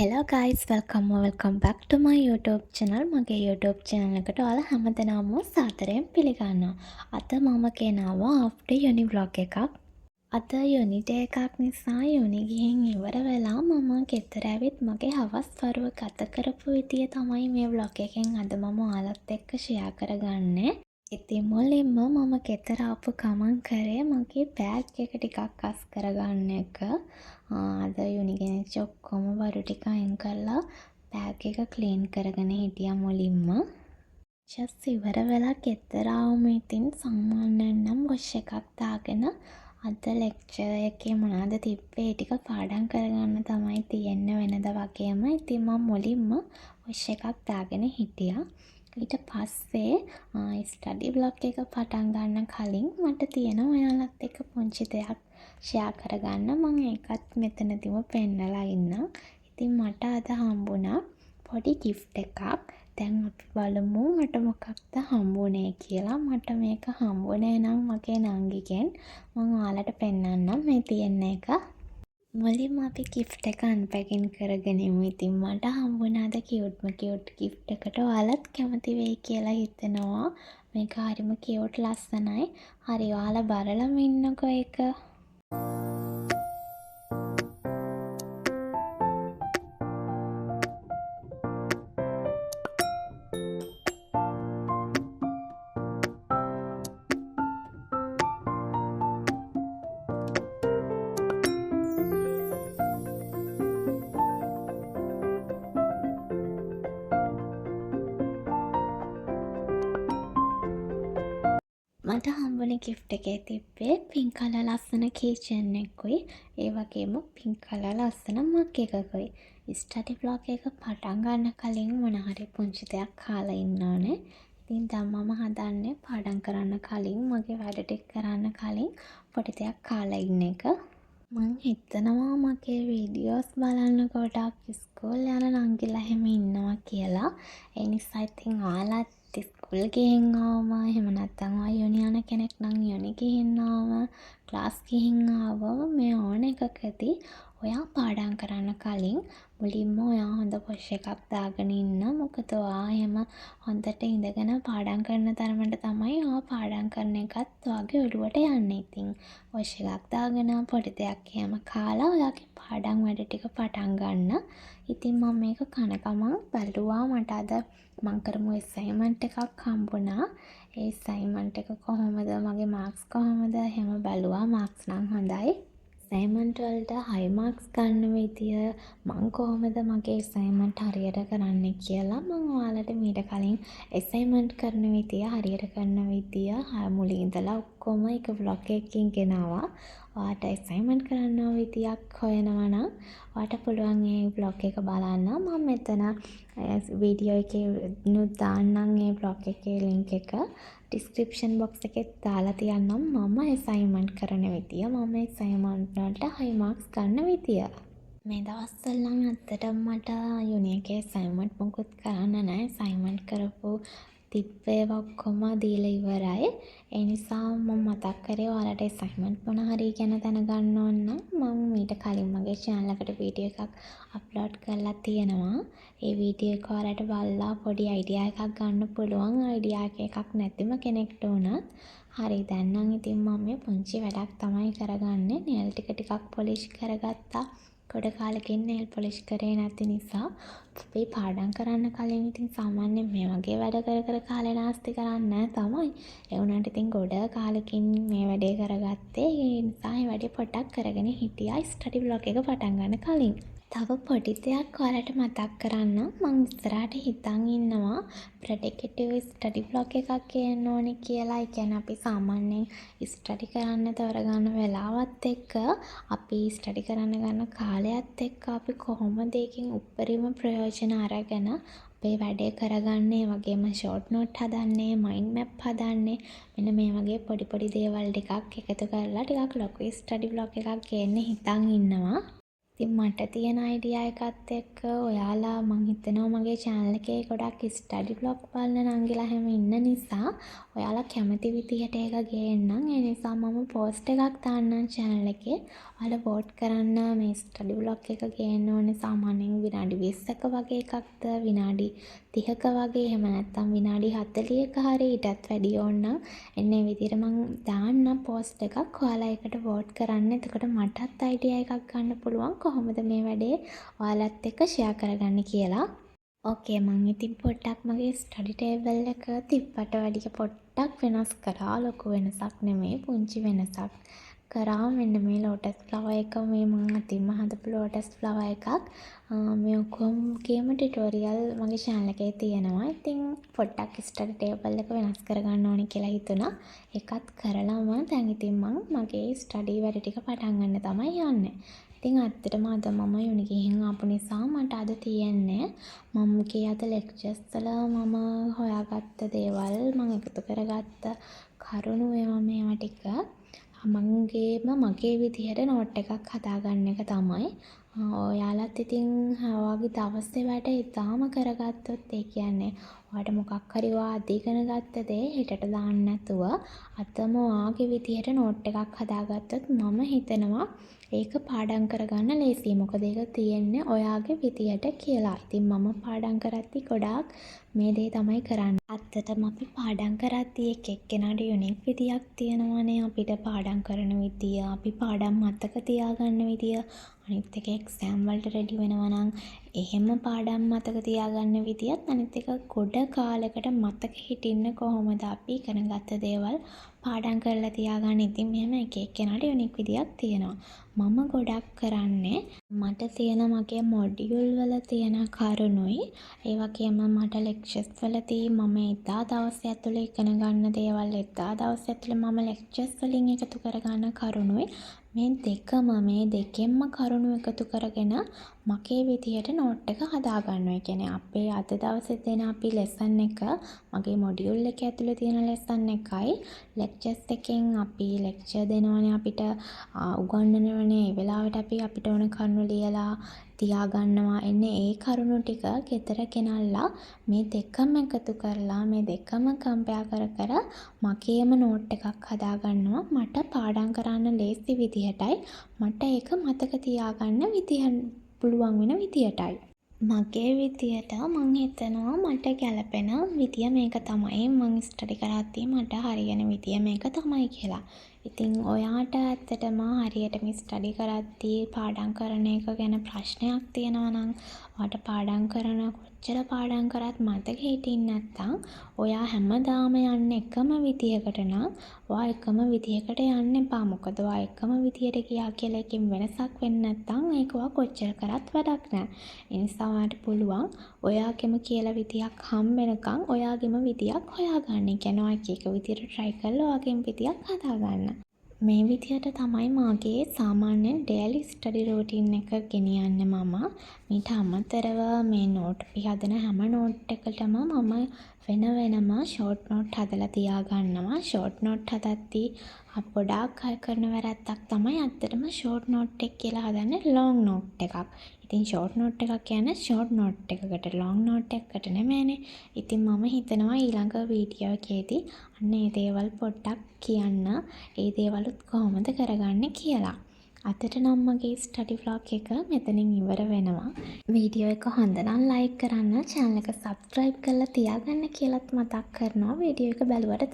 Hello guys, welcome back to my YouTube channel. මගේ YouTube channel එකට ඔයාලා හැමදෙනාම සාදරයෙන් පිළිගන්නවා. අද මම ගෙනාවා after uni vlog එකක්. අද uni day එකක් නිසා uni ගිහින් ඉවර වෙලා මම ගෙදර ඇවිත් මගේ හවස් වරුව ගත කරපු විදිය තමයි මේ vlog එකෙන් අද මම ඔයාලත් එක්ක share කරගන්නේ. ඉතින් මුලින්ම මම ගෙදර ආපු ගමන් කරේ මගේ බෑග් එක ටිකක් අස් කරගන්න එක. අද යුනි ගෙනිච්ච ඔක්කොම බඩු ටික අයින් කරලා බෑග් එක ක්ලීන් කරගෙන හිටියා මුලින්ම. ජස්ට් ඉවර වෙලා ගෙදර ආවම ඉතින් සාමාන්‍යයෙන් නම් වොෂ් එකක් දාගෙන අද ලෙක්චර් එකේ මොනවද තිබ්බේ ඒ ටික පාඩම් කරගන්න තමයි තියෙන්නේ වෙනද වගේම. ඉතින් මම මුලින්ම වොෂ් එකක් දාගෙන හිටියා. ඊට පස්සේ ස්ටඩි බ්ලොග් එක පටන් ගන්න කලින් මට තියෙනවා ඔයාලත් එක්ක පුංචි දෙයක් ෂෙයා කරගන්න. මම ඒකත් මෙතනදිම පෙන්නලා ඉන්නම්. ඉතින් මට අද හම්බුණා පොඩි ගිෆ්ට් එකක්. දැන් අපි බලමු මට මොකක්ද හම්බුනේ කියලා. මට මේක හම්බුනේ නම් මගේ නංගිගෙන්. මම ඔයාලට පෙන්නන්නම් මේ තියෙන එක. මුලින්ම අපි ගිෆ්ට් එක අන්පැකින් කරගෙන ඉමු. ඉතින් මට හම්බුණා අද කියුට් ගිෆ්ට් එකට. ඔයාලත් කැමති වෙයි කියලා හිතනවා. මේක හරිම කියුට් ලස්සනයි. හරි ඔයාලා බලලම ඉන්නකෝ ඒක. මට හම්බුනේ ගිෆ්ට් එකේ තිබ්බේ පින්ක් කලර් ලස්සන කීචේන් එකකුයි ඒ වගේම පින්ක් කලර් ලස්සන මග් එකකුයි. ස්ටඩි බ්ලොග් එක පටන් ගන්න කලින් මොන හරි පුංචි දෙයක් කාලා ඉන්න ඕනේ. ඉතින් දැන් මම හදන්නේ පාඩම් කරන්න කලින් මගේ වැඩ ටික කරන්න කලින් පොඩි දෙයක් කාලා ඉන්න එක. මං හිතනවා මගේ වීඩියෝස් බලන්න ගොඩක් ස්කූල් යන නංගිලා එහෙම ඉන්නවා කියලා. ඒ නිසා ඉතින් ඔයාලත් ස්කූල් ගිහින් ආවම එහෙම නැත්නම් ඔයා යුනි යන කෙනෙක් නම් යුනි ගිහින් ආවම ක්ලාස් ගිහින් ආවම මේ ඕන එකකදී ඔයා පාඩම් කරන්න කලින් මුලින්ම ඔයා හොඳ වොෂ් එකක් දාගෙන ඉන්න. මොකද ඔයා එහෙම හොඳට ඉඳගෙන පාඩම් කරන තරමට තමයි ඔයා පාඩම් කරන එකත් ඔයාගේ ඔළුවට යන්නේ. ඉතින් වොෂ් එකක් දාගෙන පොඩි දෙයක් එහෙම කාලා ඔයාගේ පාඩම් වැඩ ටික පටන් ගන්න. ඉතින් මම මේක කන ගමන් බැලුවා මට අද මං කරමු අසයින්මන්ට් එකක් හම්බුණා. ඒ අසයින්මන්ට් එක කොහොමද මගේ මාක්ස් කොහොමද එහෙම බැලුවා. මාක්ස් නම් හොඳයි. අසයින්මන්ට් වලට හයි මාක්ස් ගන්න විදිය මං කොහොමද මගේ අසයින්මන්ට් හරියට කරන්නේ කියලා මං ඔයාලට මීට කලින් අසයින්මන්ට් කරන විදිය හරියට කරන විදිය මුලින් ඉඳලා ඔක්කොම එක vlog එකකින් ගෙනාවා. ඔයාට අසයින්මන්ට් කරන්න විදියක් හොයනවා නම් ඔයාට පුළුවන් ඒ vlog එක බලන්න. මම මෙතන වීඩියෝ එකේ නුත් දාන්නම් ඒ vlog එකේ link එක description box එකේ දාලා තියන්නම් මම assignment කරන විදිය. මම assignment වලට high marks ගන්න විදිය. මේ දවස්වල නම් ඇත්තටම මට යුනි එකේ assignment මොකුත් කරන්න නැහැ. assignment කරපු තිබ්බ ඒවා ඔක්කොම දීලා ඉවරයි. ඒ නිසා මම මතක් කරේ ඔයාලට assignment මොන හරි ගැන දැනගන්න ඕන නම් මම මීට කලින් මගේ channel එකට වීඩියෝ එකක් අප්ලෝඩ් කරලා තියෙනවා. ඒ වීඩියෝ එක ඔයාලට බලලා පොඩි අයිඩියා එකක් ගන්න පුළුවන්. අයිඩියා එකක් නැතිම කෙනෙක්ට උනත් හරි. දැන් නම් ඉතින් මම මේ පුංචි වැඩක් තමයි කරගන්නේ. nail ටිකක් polish කරගත්තා. ගොඩ කාලෙකින් nail polish කරේ නැති නිසා අපි පාඩම් කරන්න කලින් ඉතින් සාමාන්‍යයෙන් මේ වගේ වැඩ කර කාලේ නාස්ති කරන්නේ තමයි. ඒ වුණාට ඉතින් ගොඩ කාලෙකින් මේ වැඩේ කරගත්තේ. ඒ නිසා මේ වැඩේ පොඩ්ඩක් කරගෙන හිටියා ස්ටඩි බ්ලොග් එක පටන් ගන්න කලින්. තව පොඩි දෙයක් ඔයාලට මතක් කරන්න මම ඉස්සරහට හිතන් ඉන්නවා ප්‍රෙඩිකටිව් ස්ටඩි බ්ලොග් එකක් කියන්න ඕනේ කියලා. ඒ කියන්නේ අපි සාමාන්‍යයෙන් ස්ටඩි කරන්න තවරගන්න වෙලාවත් එක්ක අපි ස්ටඩි කරන්න ගන්න කාලයත් එක්ක අපි කොහොමද ඒකෙන් උපරිම ප්‍රයෝජන අරගෙන අපේ වැඩේ කරගන්නේ. වගේම ෂෝට් නෝට් හදන්නේ, මයින්ඩ් මැප් හදන්නේ, මෙන්න මේ වගේ පොඩි දේවල් ටිකක් එකතු කරලා ටිකක් ලොකු ස්ටඩි බ්ලොග් එකක් ගේන්න හිතන් ඉන්නවා. ඉතින් මට තියෙන අයිඩියා එකත් එක්ක ඔයාලා මං හිතනවා මගේ channel එකේ ගොඩක් ස්ටඩි බ්ලොග් බලන නංගිලා හැම ඉන්න නිසා ඔයාලා කැමති විදිහට ඒක ගේන්නම්. ඒ නිසා මම post එකක් දාන්නම් channel එකේ. ඔයාලා vote කරන්න මේ ස්ටඩි බ්ලොග් එක ගේන්න ඕනේ සාමාන්‍යයෙන් විනාඩි 20ක වගේ එකක්ද විනාඩි 30ක වගේ එහෙම නැත්නම් විනාඩි 40ක හරි ඊටත් වැඩි ඕනනම් එන්නේ විදිහට මං දාන්නම් post එකක්. ඔයාලා ඒකට vote කරන්න. එතකොට මටත් අයිඩියා එකක් ගන්න පුළුවන් කොහොමද මේ වැඩේ ඔයාලත් එක්ක ෂෙයා කරගන්න කියලා. ඕකේ මං ඉතින් පොඩ්ඩක් මගේ ස්ටඩි ටේබල් එක තිබ්බට වැඩිය පොඩ්ඩක් වෙනස් කරා. ලොකු වෙනසක් නෙමෙයි පුංචි වෙනසක් කරා. මෙන්න මේ ලෝටස් ෆ්ලවර් එක මේ මං අතින්ම හදපු ලෝටස් ෆ්ලවර් එකක්. මේ ඔක්කොමගේම ටියුටෝරියල් මගේ channel එකේ තියෙනවා. ඉතින් පොඩ්ඩක් ස්ටඩි ටේබල් එක වෙනස් කරගන්න ඕනේ කියලා හිතුණා. ඒකත් කරලාම දැන් ඉතින් මං මගේ ස්ටඩි වැඩ ටික පටන් ගන්න තමයි යන්නේ. ඉතින් ඇත්තටම අද මම යුනි ගිහින් ආපු නිසා මට අද තියෙන්නේ මම ගිය අද ලෙක්චර්ස් වල මම හොයාගත්ත දේවල් මම එකතු කරගත්ත කරුණු මේවා ටික මගේ විදිහට නෝට් එකක් හදාගන්න එක තමයි. ඔයාලත් ඉතින් ඔයාගේ දවසේ වැඩ ඉතාලම කරගත්තොත් ඒ කියන්නේ ඔයාලට මොකක් හරි අද ඉගෙන ගත්ත දේ හෙටට දාන්න නැතුව අදම ඔයාගේ විදිහට නෝට් එකක් හදාගත්තොත් මම හිතනවා ඒක පාඩම් කරගන්න ලේසියි. මොකද ඒක තියෙන්නේ ඔයාගේ විදියට කියලා. ඉතින් මම පාඩම් කරද්දි ගොඩාක් මේ දේ තමයි කරන්නේ. ඇත්තටම අපි පාඩම් කරද්දි එක්කෙනාට යුනික් විදියක් තියෙනවානේ. අපිට පාඩම් කරන විදිය, අපි පාඩම් මතක තියාගන්න විදිය, අනිත් එක එක්සෑම් වලට රෙඩි වෙනවා නම් එහෙම පාඩම් මතක තියාගන්න විදියත් අනිත් එක ගොඩ කාලයකට මතක හිටින්න කොහොමද අපි ඉගෙන ගත්ත දේවල් පාඩම් කරලා තියාගන්න. ඉතින් මෙහෙම එක එක්කෙනාට යුනික් විදියක් තියෙනවා. මම ගොඩක් කරන්නේ මට තියෙන මගේ මොඩියුල් වල තියෙන කරුණුයි ඒ වගේම මට ලෙක්චර්ස් වලදී මම එදා දවසේ ඇතුලේ ඉගෙන ගන්න දේවල් එදා දවසේ ඇතුලේ මම ලෙක්චර්ස් වලින් එකතු කරගන්න කරුණුයි මේ දෙකෙන්ම කරුණු එකතු කරගෙන මගේ විදියට නෝට් එක හදාගන්නවා. ඒ කියන්නේ අපේ අද දවසේ දෙන අපි ලෙසන් එක මගේ මොඩියුල් එකේ ඇතුලේ තියෙන ලෙසන් එකයි ලෙක්චර්ස් එකෙන් අපි ලෙක්චර් දෙනවනේ අපිට උගන්වනවනේ ඒ වෙලාවට අපිට ඕන කරුණු ලියලා තියාගන්නවා. එන්නේ ඒ කරුණු ටික ගෙදර ගෙනල්ලා මේ දෙකම එකතු කරලා මේ දෙකම කම්පෙයාර් කර මගේම නෝට් එකක් හදාගන්නවා. මට පාඩම් කරන්න ලේසි විදිහටයි මට ඒක මතක තියාගන්න පුළුවන් වෙන විදියටයි. මගේ විදියට මං හිතනවා මට ගැලපෙන විදිය මේක තමයි. මං ස්ටඩි කරද්දී මට හරියන විදිය මේක තමයි කියලා. ඉතින් ඔයාට ඇත්තටම හරියටම ස්ටඩි කරද්දී පාඩම් කරන එක ගැන ප්‍රශ්නයක් තියෙනවා නම් ඔයාට පාඩම් කොච්චර පාඩම් කරත් මතක හිටින්නේ නැත්නම් ඔයා හැමදාම යන්නේ එකම විදියකට නම් ඔයා එකම විදියකට යන්න එපා. මොකද ඔයා එකම විදියට ගියා කියලා එකකින් වෙනසක් වෙන්නේ නැත්නම් ඒක ඔයා කොච්චර කරත් වැඩක් නැහැ. ඒ නිසා ඔයාට පුළුවන් ඔයාගෙම කියලා විදියක් හම්බෙනකන් ඔයාගෙම විදියක් හොයාගන්න. ඒ කියන්නේ ඔයා එක විදියට try කරලා ඔයාගෙම විදියක් හදාගන්න. මේ විදියට තමයි මාගේ සාමාන්‍යයෙන් ඩේලි ස්ටඩි රූටින් එක ගෙනියන්නේ මම. මීට අමතරව මේ නෝට් අපි හදන හැම නෝට් එකටම මම වෙනම ෂෝට් නෝට් හදලා තියාගන්නවා. ෂෝට් නෝට් හදද්දී ගොඩාක් අය කරන වැරැද්දක් තමයි ඇත්තටම ෂෝට් නෝට් එක කියලා හදන්නේ ලොං නෝට් එකක්. ඉතින් ෂෝට් නෝට් එකක් කියන්නේ ෂෝට් නෝට් එකකට ලොං නෝට් එකකට නෙමෙයිනේ. ඉතින් මම හිතනවා ඊළඟ වීඩියෝ එකේදී අන්න ඒ දේවල් පොඩ්ඩක් කියන්න. ඒ දේවලුත් කොහොමද කරගන්නේ කියලා. අදට නම් මගේ ස්ටඩි vlog එක මෙතනින් ඉවර වෙනවා. වීඩියෝ එක හොඳ නම් ලයික් කරන්න, channel එක subscribe කරලා තියාගන්න කියලාත් මතක් කරනවා. වීඩියෝ එක බැලුවට